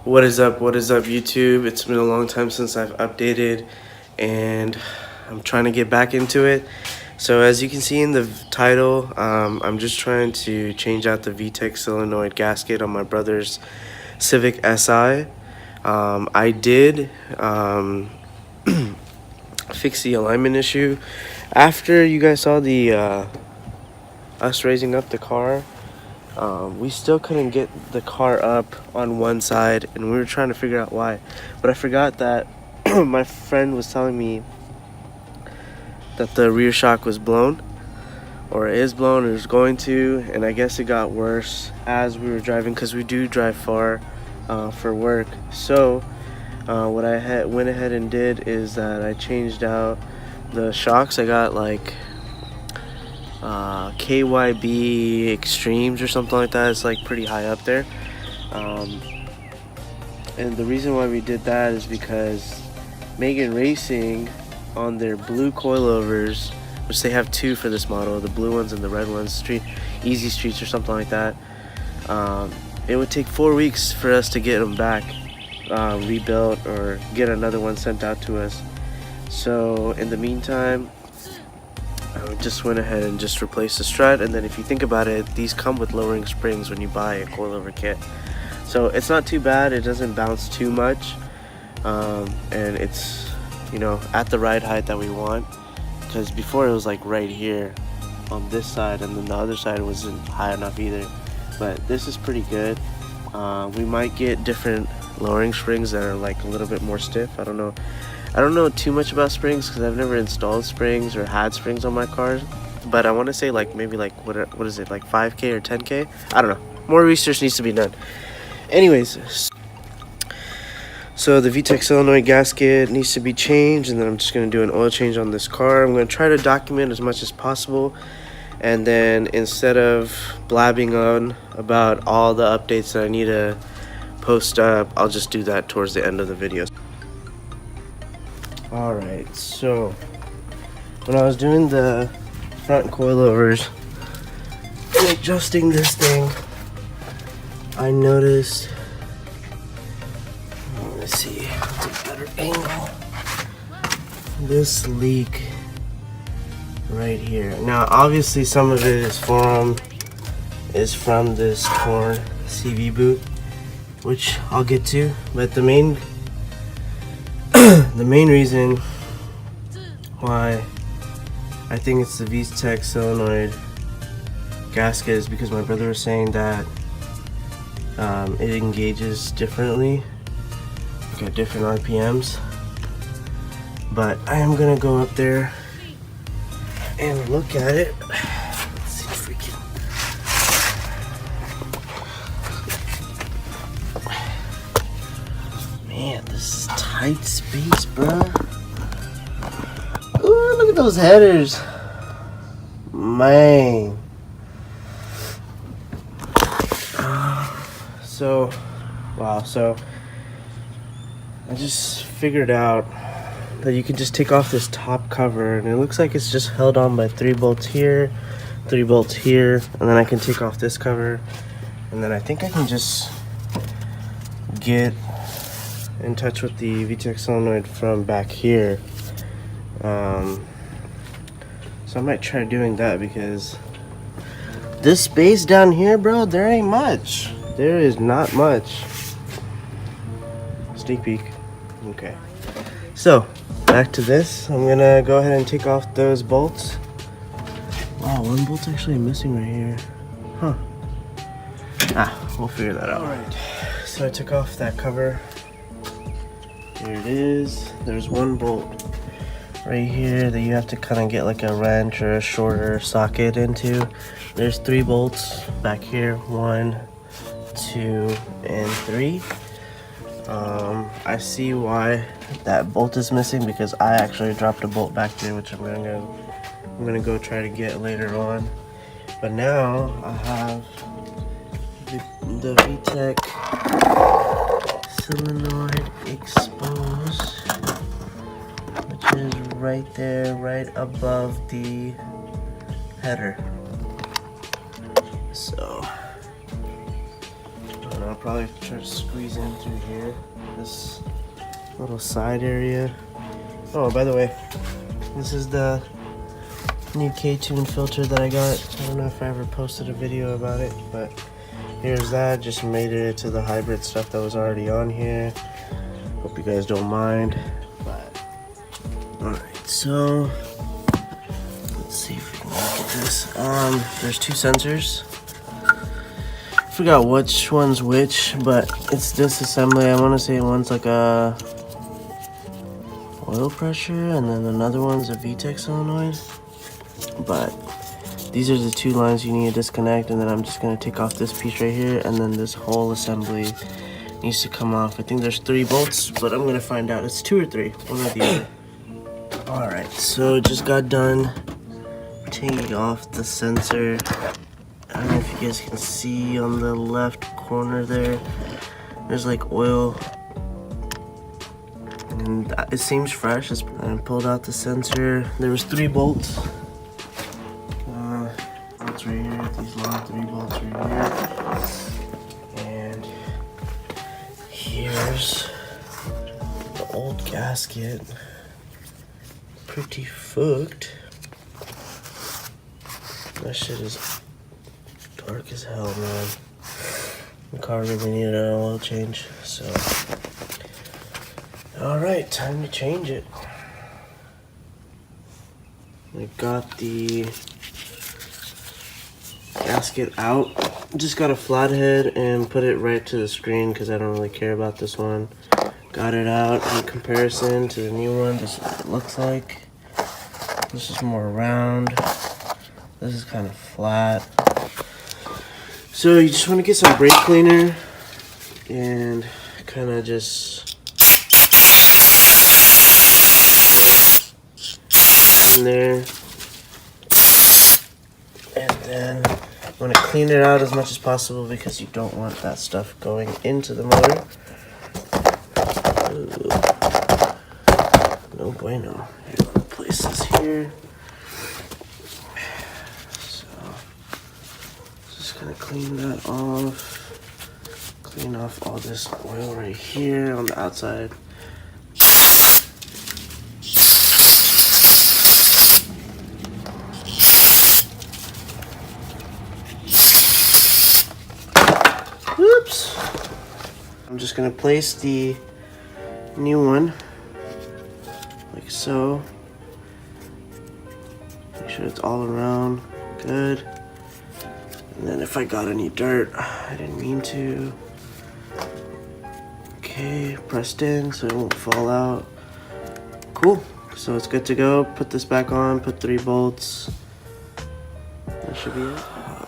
What is up YouTube? It's been a long time since I've updated and I'm trying to get back into it. So as you can see in the title, I'm just trying to change out the Vtec solenoid gasket on my brother's Civic Si. I did fix the alignment issue after you guys saw the us raising up the car. We still couldn't get the car up on one side, and we were trying to figure out why. But I forgot that my friend was telling me that the rear shock was blown, or is blown, or is going to, and I guess it got worse as we were driving, because we do drive far for work. So what I went ahead and did is that I changed out the shocks. I got like KYB Extremes or something like that. It's like pretty high up there, and the reason why we did that is because Megan Racing, on their blue coilovers, which they have two for this model, the blue ones and the red ones, Easy Streets or something like that, it would take 4 weeks for us to get them back rebuilt or get another one sent out to us. So in the meantime, I just went ahead and just replaced the strut. And then if you think about it, these come with lowering springs when you buy a coilover kit, so it's not too bad. It doesn't bounce too much, and it's, you know, at the right height that we want, because before it was like right here on this side, and then the other side wasn't high enough either. But this is pretty good. We might get different lowering springs that are like a little bit more stiff. I don't know too much about springs because I've never installed springs or had springs on my cars, but I want to say like maybe like what is it, like 5K or 10K? I don't know. More research needs to be done. Anyways, so the Vtec solenoid gasket needs to be changed, and then I'm just going to do an oil change on this car. I'm going to try to document as much as possible, and then instead of blabbing on about all the updates that I need to post up, I'll just do that towards the end of the video. Alright, so when I was doing the front coilovers and adjusting this thing, I noticed, let's see, it's a better angle, this leak right here. Now obviously some of it is from this torn CV boot, which I'll get to, but the main reason why I think it's the Vtec solenoid gasket is because my brother was saying that it engages differently, like at different RPMs. But I am gonna go up there and look at it. Let's see if we can. Man, this is tight space, bro. Ooh, look at those headers, man. So, wow. So I just figured out that you can just take off this top cover, and it looks like it's just held on by 3 bolts here, 3 bolts here, and then I can take off this cover, and then I think I can just get in touch with the Vtec solenoid from back here. So I might try doing that, because this space down here, bro, there ain't much. There is not much. Sneak peek. Okay. So back to this. I'm gonna go ahead and take off those bolts. Wow, one bolt's actually missing right here. Huh. We'll figure that out. Alright. So I took off that cover. Here it is. There's one bolt right here that you have to kind of get like a wrench or a shorter socket into. There's 3 bolts back here. 1, 2, and 3. I see why that bolt is missing, because I actually dropped a bolt back there, which I'm gonna go try to get later on. But now I have the Vtec solenoid exposed, which is right there, right above the header. So probably try to squeeze in through here, this little side area. Oh, by the way, this is the new K-tune filter that I got. I don't know if I ever posted a video about it, but here's that. Just made it to the hybrid stuff that was already on here. Hope you guys don't mind. But alright, so let's see if we can look at this. There's two sensors. I forgot which one's which, but it's this assembly. I want to say one's like a oil pressure, and then another one's a Vtec solenoid. But these are the two lines you need to disconnect, and then I'm just going to take off this piece right here, and then this whole assembly needs to come off. I think there's 3 bolts, but I'm going to find out. It's 2 or 3, one or the other. Alright, so just got done taking off the sensor. I don't know if you guys can see on the left corner there, there's like oil. And it seems fresh. I pulled out the sensor. There was 3 bolts. Bolts right here. These long 3 bolts right here. And here's the old gasket. Pretty fucked. That shit is dark as hell, man. The car really needed an oil change, so. Alright, time to change it. I got the gasket out. Just got a flathead and put it right to the screen because I don't really care about this one. Got it out in comparison to the new one. This is what it looks like. This is more round. This is kind of flat. So you just want to get some brake cleaner and kind of just in there, and then you want to clean it out as much as possible because you don't want that stuff going into the motor. Ooh. No bueno. Here, I'll place this here. So just gonna clean that off. Clean off all this oil right here on the outside. Oops. I'm just gonna place the new one like so. Make sure it's all around good. And then if I got any dirt, I didn't mean to. Okay, pressed in so it won't fall out. Cool. So it's good to go. Put this back on, put 3 bolts. That should be it.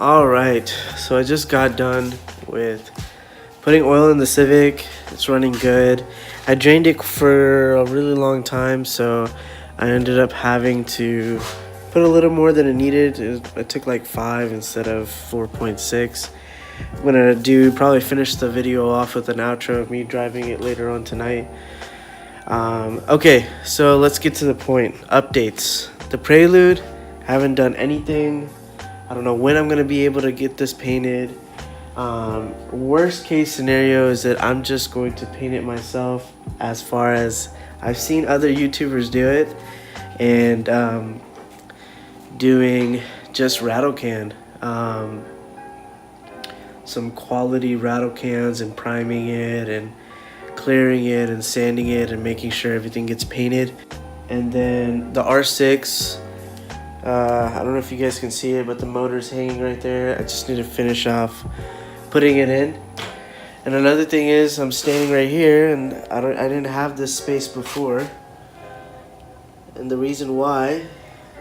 Alright, so I just got done with putting oil in the Civic. It's running good. I drained it for a really long time, so I ended up having to put a little more than it needed. It took like 5 instead of 4.6. I'm gonna probably finish the video off with an outro of me driving it later on tonight. Okay, so let's get to the point. Updates. The Prelude, haven't done anything. I don't know when I'm gonna be able to get this painted. Worst case scenario is that I'm just going to paint it myself, as far as I've seen other YouTubers do it, and doing just rattle can, some quality rattle cans, and priming it and clearing it and sanding it and making sure everything gets painted. And then the R6, I don't know if you guys can see it, but the motor's hanging right there. I just need to finish off putting it in. And another thing is, I'm standing right here, and I didn't have this space before. And the reason why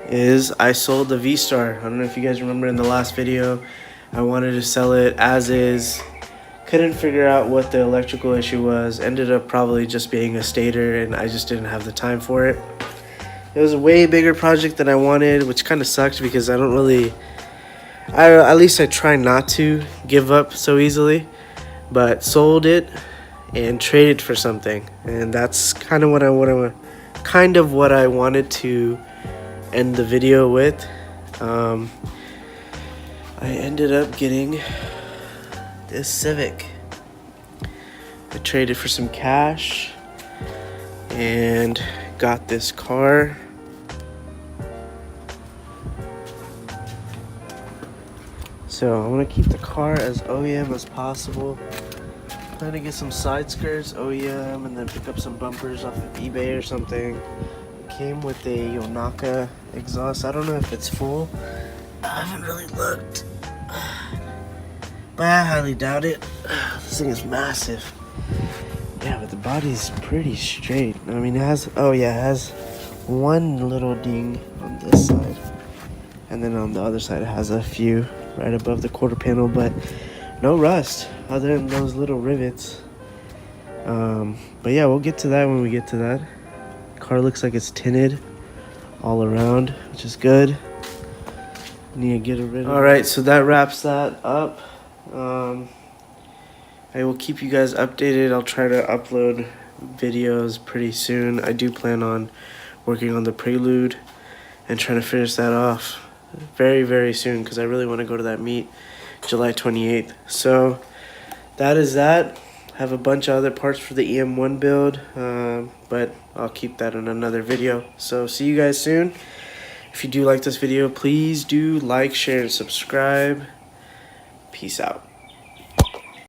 is I sold the V-Star. I don't know if you guys remember in the last video, I wanted to sell it as is. Couldn't figure out what the electrical issue was. Ended up probably just being a stator, and I just didn't have the time for it. It was a way bigger project than I wanted, which kind of sucked because I don't really, at least I try not to give up so easily, but sold it and traded for something. And that's kind of what I wanted to end the video with. I ended up getting this Civic. I traded for some cash and got this car. So I want to keep the car as OEM as possible. Plan to get some side skirts OEM and then pick up some bumpers off of eBay or something. It came with a Yonaka exhaust. I don't know if it's full. I haven't really looked, but I highly doubt it. This thing is massive. Yeah, but the body's pretty straight. I mean, it has, oh yeah, it has one little ding on this side. And then on the other side, it has a few right above the quarter panel, but no rust other than those little rivets. But yeah, we'll get to that when we get to that. Car looks like it's tinted all around, which is good. Need to get it rid of. All right, so that wraps that up. I will keep you guys updated. I'll try to upload videos pretty soon. I do plan on working on the Prelude and trying to finish that off very, very soon because I really want to go to that meet July 28th. So that is that. I have a bunch of other parts for the EM1 build, but I'll keep that in another video. So see you guys soon. If you do like this video, please do like, share, and subscribe. Peace out.